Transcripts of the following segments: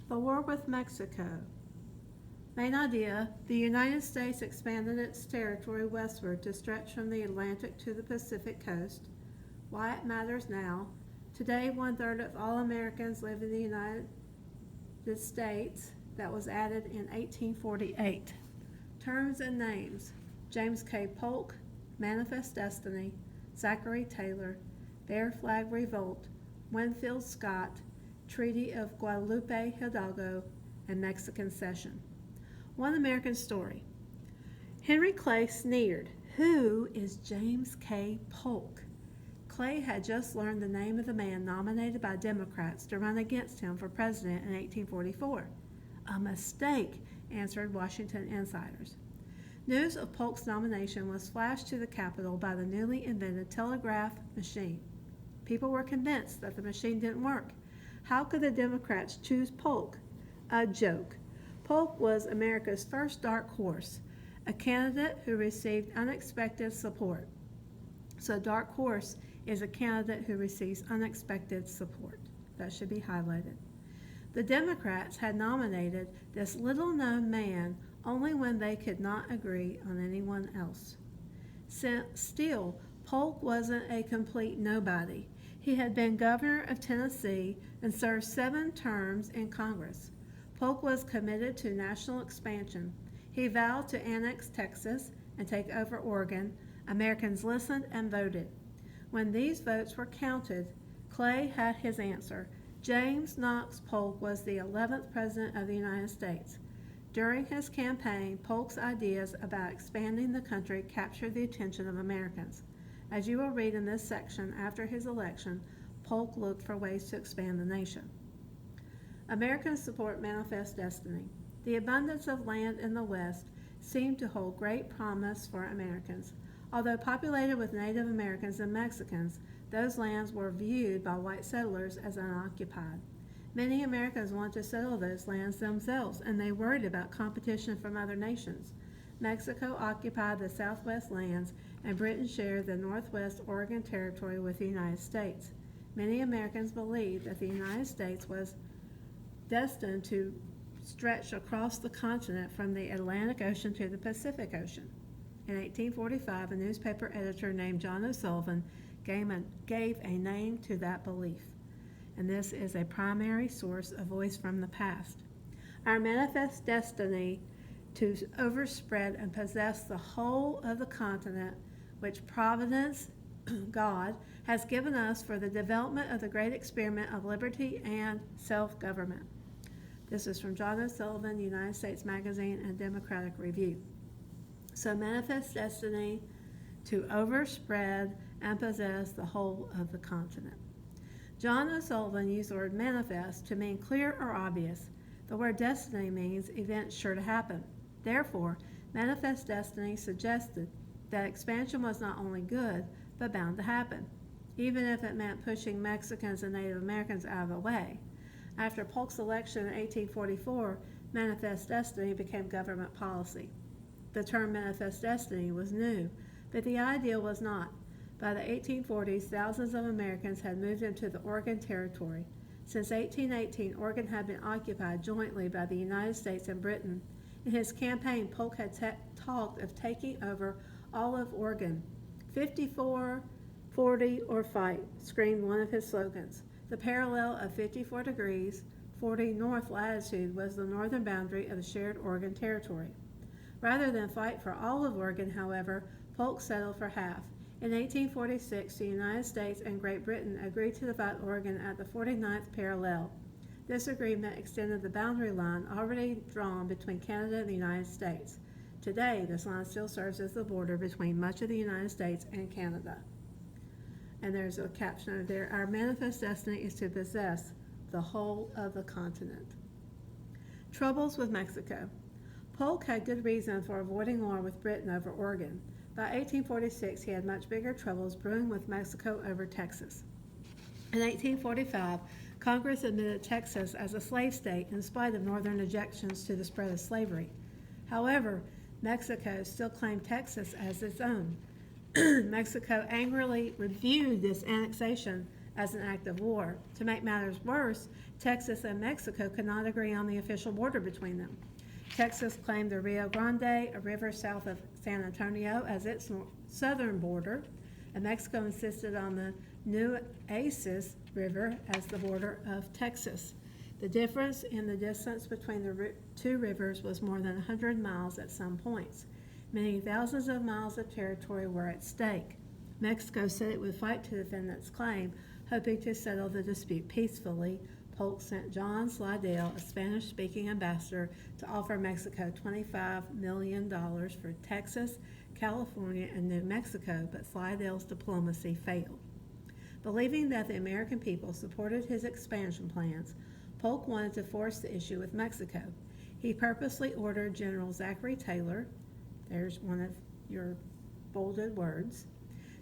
The war with Mexico. Main idea: the United States expanded its territory westward to stretch from the Atlantic to the Pacific coast. Why it matters now. Today, 1/3 of all Americans live in the United States. That was added in 1848. Terms and names: James K. Polk, Manifest Destiny; Zachary Taylor, Bear Flag Revolt; Winfield Scott, Treaty of Guadalupe Hidalgo; and Mexican Cession. One American story. Henry Clay sneered, "Who is James K. Polk?" Clay had just learned the name of the man nominated by Democrats to run against him for president in 1844. "A mistake," answered Washington insiders. News of Polk's nomination was flashed to the Capitol by the newly invented telegraph machine. People were convinced that the machine didn't work. How could the Democrats choose Polk? A joke. Polk was America's first dark horse, a candidate who received unexpected support. So dark horse is a candidate who receives unexpected support. That should be highlighted. The Democrats had nominated this little-known man only when they could not agree on anyone else. Still, Polk wasn't a complete nobody. He had been governor of Tennessee and served 7 terms in Congress. Polk was committed to national expansion. He vowed to annex Texas and take over Oregon. Americans listened and voted. When these votes were counted, Clay had his answer. James Knox Polk was the 11th President of the United States. During his campaign, Polk's ideas about expanding the country captured the attention of Americans. As you will read in this section, after his election, Polk looked for ways to expand the nation. Americans support Manifest Destiny. The abundance of land in the West seemed to hold great promise for Americans. Although populated with Native Americans and Mexicans, those lands were viewed by white settlers as unoccupied. Many Americans wanted to settle those lands themselves, and they worried about competition from other nations. Mexico occupied the southwest lands, and Britain shared the northwest Oregon Territory with the United States. Many Americans believed that the United States was destined to stretch across the continent from the Atlantic Ocean to the Pacific Ocean. In 1845, a newspaper editor named John O'Sullivan gave a name to that belief, and this is a primary source, a voice from the past. Our manifest destiny to overspread and possess the whole of the continent, which Providence, God, has given us for the development of the great experiment of liberty and self-government. This is from John O'Sullivan, United States Magazine, and Democratic Review. So manifest destiny to overspread and possess the whole of the continent. John O'Sullivan used the word manifest to mean clear or obvious. The word destiny means events sure to happen. Therefore, manifest destiny suggested that expansion was not only good, but bound to happen, even if it meant pushing Mexicans and Native Americans out of the way. After Polk's election in 1844, manifest destiny became government policy. The term manifest destiny was new, but the idea was not. By the 1840s, thousands of Americans had moved into the Oregon Territory. Since 1818, Oregon had been occupied jointly by the United States and Britain. In his campaign, Polk had talked of taking over all of Oregon. 54, 40, or fight, screamed one of his slogans. The parallel of 54 degrees, 40 north latitude was the northern boundary of the shared Oregon Territory. Rather than fight for all of Oregon, however, Polk settled for half. In 1846, the United States and Great Britain agreed to divide Oregon at the 49th parallel. This agreement extended the boundary line already drawn between Canada and the United States. Today, this line still serves as the border between much of the United States and Canada. And there's a caption over there, our manifest destiny is to possess the whole of the continent. Troubles with Mexico. Polk had good reason for avoiding war with Britain over Oregon. By 1846, he had much bigger troubles brewing with Mexico over Texas. In 1845, Congress admitted Texas as a slave state in spite of northern objections to the spread of slavery. However, Mexico still claimed Texas as its own. Mexico angrily reviewed this annexation as an act of war. To make matters worse, Texas and Mexico could not agree on the official border between them. Texas claimed the Rio Grande, a river south of San Antonio, as its southern border, and Mexico insisted on the Nueces River as the border of Texas. The difference in the distance between the two rivers was more than 100 miles at some points. Many thousands of miles of territory were at stake. Mexico said it would fight to defend its claim, hoping to settle the dispute peacefully. Polk sent John Littell, a Spanish-speaking ambassador, to offer Mexico $25 million for Texas, California, and New Mexico, but Littell's diplomacy failed. Believing that the American people supported his expansion plans, Polk wanted to force the issue with Mexico. He purposely ordered General Zachary Taylor, there's one of your bolded words,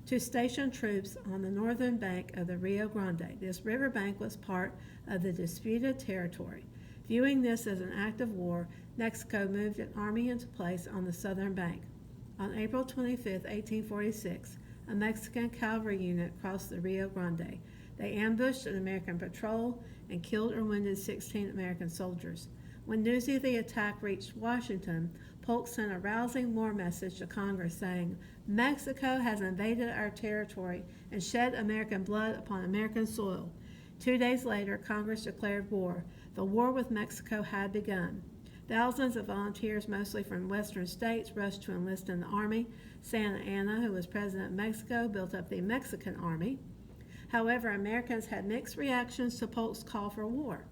to station troops on the northern bank of the Rio Grande. This riverbank was part of the disputed territory. Viewing this as an act of war, Mexico moved an army into place on the southern bank. On April 25, 1846, a Mexican cavalry unit crossed the Rio Grande. They ambushed an American patrol and killed or wounded 16 American soldiers. When news of the attack reached Washington, Polk sent a rousing war message to Congress saying, "Mexico has invaded our territory and shed American blood upon American soil." 2 days later, Congress declared war. The war with Mexico had begun. Thousands of volunteers, mostly from western states, rushed to enlist in the army. Santa Anna, who was president of Mexico, built up the Mexican army. However, Americans had mixed reactions to Polk's call for war.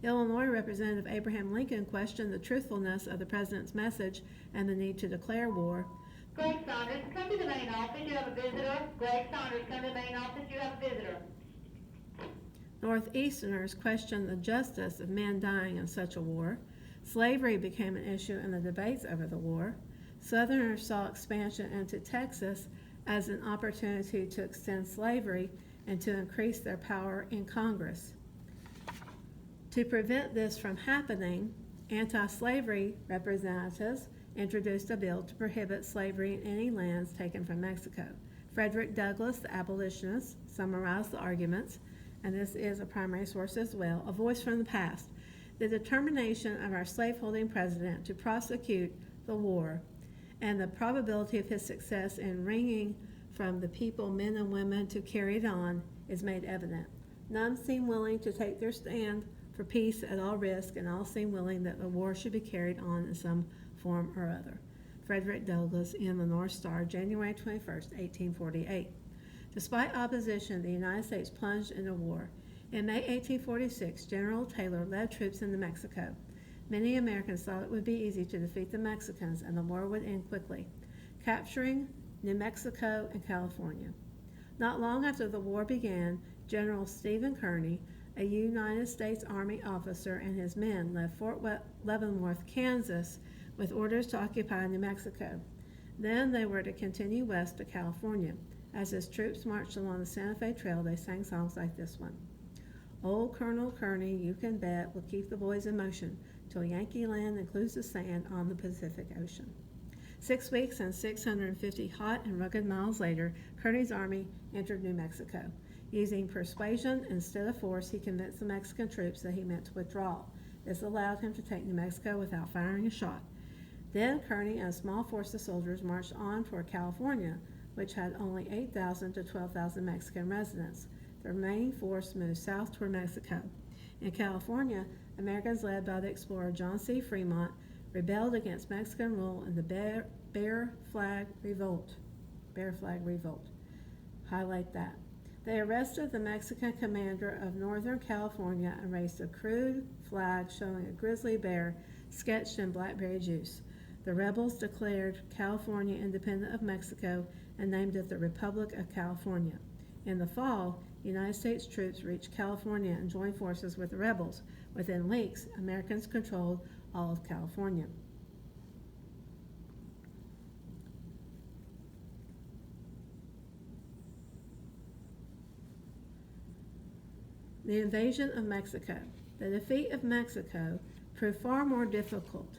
Illinois Representative Abraham Lincoln questioned the truthfulness of the president's message and the need to declare war. Greg Saunders, come to the main office. You have a visitor. Greg Saunders, come to the main office. You have a visitor. Northeasterners questioned the justice of men dying in such a war. Slavery became an issue in the debates over the war. Southerners saw expansion into Texas as an opportunity to extend slavery and to increase their power in Congress. To prevent this from happening, anti-slavery representatives introduced a bill to prohibit slavery in any lands taken from Mexico. Frederick Douglass, the abolitionist, summarized the arguments, and this is a primary source as well, a voice from the past. The determination of our slaveholding president to prosecute the war and the probability of his success in wringing from the people, men and women, to carry it on is made evident. None seem willing to take their stand for peace at all risk, and all seem willing that the war should be carried on in some form or other. Frederick Douglass in the North Star, January 21st, 1848. Despite opposition, the United States plunged into war. In May 1846, General Taylor led troops into Mexico. Many Americans thought it would be easy to defeat the Mexicans and the war would end quickly, capturing New Mexico and California. Not long after the war began, General Stephen Kearny, a United States Army officer, and his men left Fort Leavenworth, Kansas, with orders to occupy New Mexico. Then they were to continue west to California. As his troops marched along the Santa Fe Trail, they sang songs like this one. Old Colonel Kearny, you can bet, will keep the boys in motion till Yankee land includes the sand on the Pacific Ocean. 6 weeks and 650 hot and rugged miles later, Kearny's army entered New Mexico. Using persuasion instead of force, he convinced the Mexican troops that he meant to withdraw. This allowed him to take New Mexico without firing a shot. Then Kearny and a small force of soldiers marched on toward California, which had only 8,000 to 12,000 Mexican residents. The remaining force moved south toward Mexico. In California, Americans led by the explorer John C. Fremont rebelled against Mexican rule in the Bear Flag Revolt. Highlight that. They arrested the Mexican commander of Northern California and raised a crude flag showing a grizzly bear sketched in blackberry juice. The rebels declared California independent of Mexico and named it the Republic of California. In the fall, United States troops reached California and joined forces with the rebels. Within weeks, Americans controlled all of California. The invasion of Mexico. The defeat of Mexico proved far more difficult.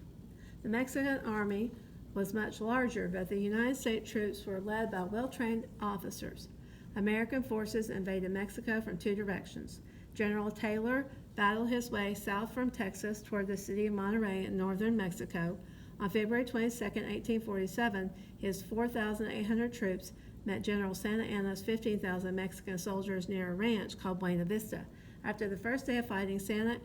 The Mexican army was much larger, but the United States troops were led by well-trained officers. American forces invaded Mexico from two directions. General Taylor battled his way south from Texas toward the city of Monterrey in northern Mexico. On February 22, 1847, his 4,800 troops met General Santa Anna's 15,000 Mexican soldiers near a ranch called Buena Vista. After the first day of fighting, Santa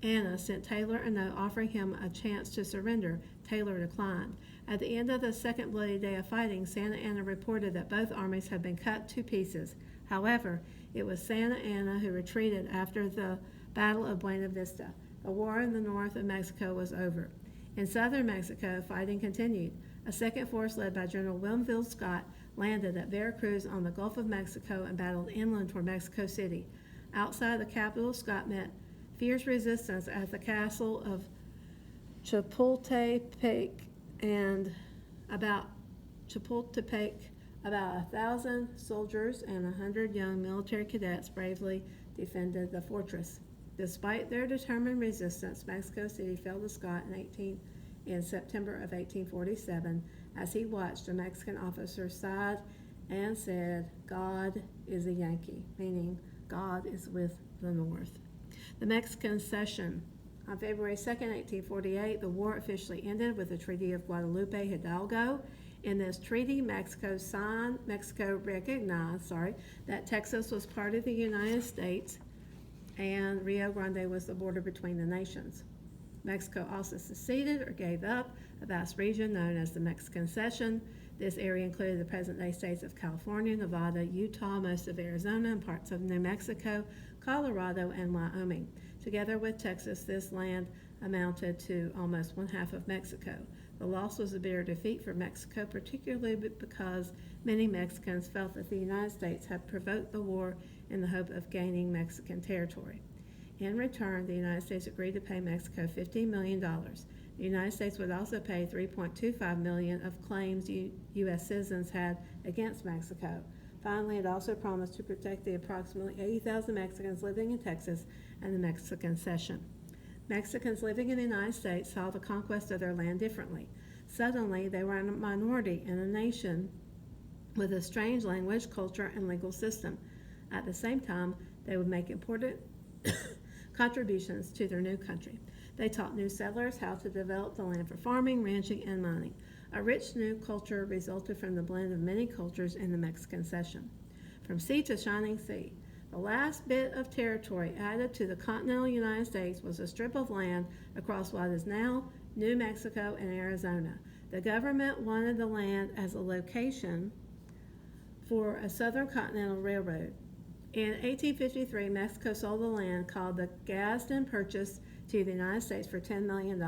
Anna sent Taylor a note offering him a chance to surrender. Taylor declined. At the end of the second bloody day of fighting, Santa Anna reported that both armies had been cut to pieces. However, it was Santa Anna who retreated after the Battle of Buena Vista. The war in the north of Mexico was over. In southern Mexico, fighting continued. A second force led by General Winfield Scott landed at Veracruz on the Gulf of Mexico and battled inland toward Mexico City. Outside the capital, Scott met fierce resistance at the castle of Chapultepec, and about 1,000 soldiers and 100 young military cadets bravely defended the fortress. Despite their determined resistance, Mexico City fell to Scott in September of 1847 as he watched a Mexican officer sighed and said, "God is a Yankee," meaning God is with the North. The Mexican Cession. On February 2, 1848, the war officially ended with the Treaty of Guadalupe Hidalgo. In this treaty, Mexico recognized that Texas was part of the United States and Rio Grande was the border between the nations. Mexico also seceded or gave up a vast region known as the Mexican Cession. This area included the present-day states of California, Nevada, Utah, most of Arizona, and parts of New Mexico, Colorado, and Wyoming. Together with Texas, this land amounted to almost one half of Mexico. The loss was a bitter defeat for Mexico, particularly because many Mexicans felt that the United States had provoked the war in the hope of gaining Mexican territory. In return, the United States agreed to pay Mexico $15 million. The United States would also pay $3.25 million of claims U.S. citizens had against Mexico. Finally, it also promised to protect the approximately 80,000 Mexicans living in Texas and the Mexican Cession. Mexicans living in the United States saw the conquest of their land differently. Suddenly, they were a minority in a nation with a strange language, culture, and legal system. At the same time, they would make important contributions to their new country. They taught new settlers how to develop the land for farming, ranching, and mining. A rich new culture resulted from the blend of many cultures in the Mexican Cession. From sea to shining sea, the last bit of territory added to the continental United States was a strip of land across what is now New Mexico and Arizona. The government wanted the land as a location for a Southern Continental Railroad. In 1853, Mexico sold the land called the Gadsden Purchase to the United States for $10 million.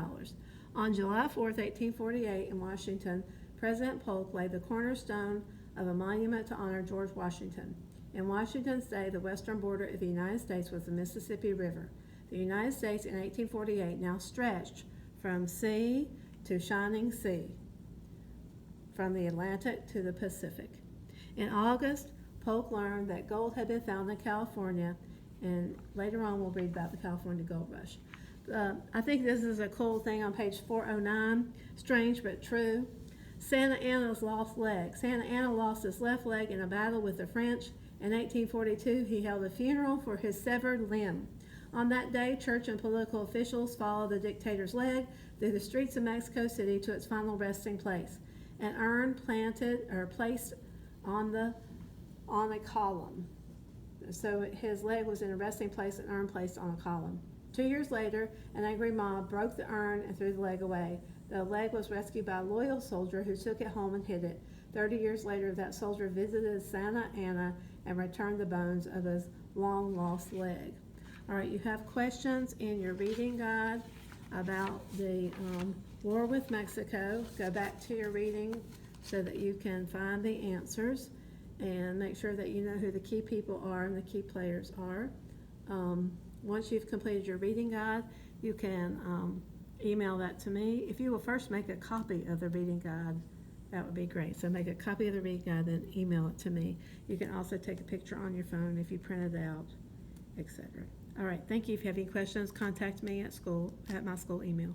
On July 4, 1848, in Washington, President Polk laid the cornerstone of a monument to honor George Washington. In Washington's day, the western border of the United States was the Mississippi River. The United States in 1848 now stretched from sea to shining sea, from the Atlantic to the Pacific. In August, Polk learned that gold had been found in California, and later on we'll read about the California Gold Rush. I think this is a cool thing on page 409, strange but true. Santa Anna's lost leg. Santa Anna lost his left leg in a battle with the French. In 1842, he held a funeral for his severed limb. On that day, church and political officials followed the dictator's leg through the streets of Mexico City to its final resting place, an urn placed on a column. So his leg was in a resting place, an urn placed on a column. 2 years later, an angry mob broke the urn and threw the leg away. The leg was rescued by a loyal soldier who took it home and hid it. 30 years later, that soldier visited Santa Anna and returned the bones of his long-lost leg. All right, you have questions in your reading guide about the war with Mexico. Go back to your reading so that you can find the answers and make sure that you know who the key people are and the key players are. Once you've completed your reading guide, you can email that to me. If you will first make a copy of the reading guide, that would be great. So make a copy of the reading guide and email it to me. You can also take a picture on your phone if you print it out, etc. All right, thank you. If you have any questions, contact me at my school email.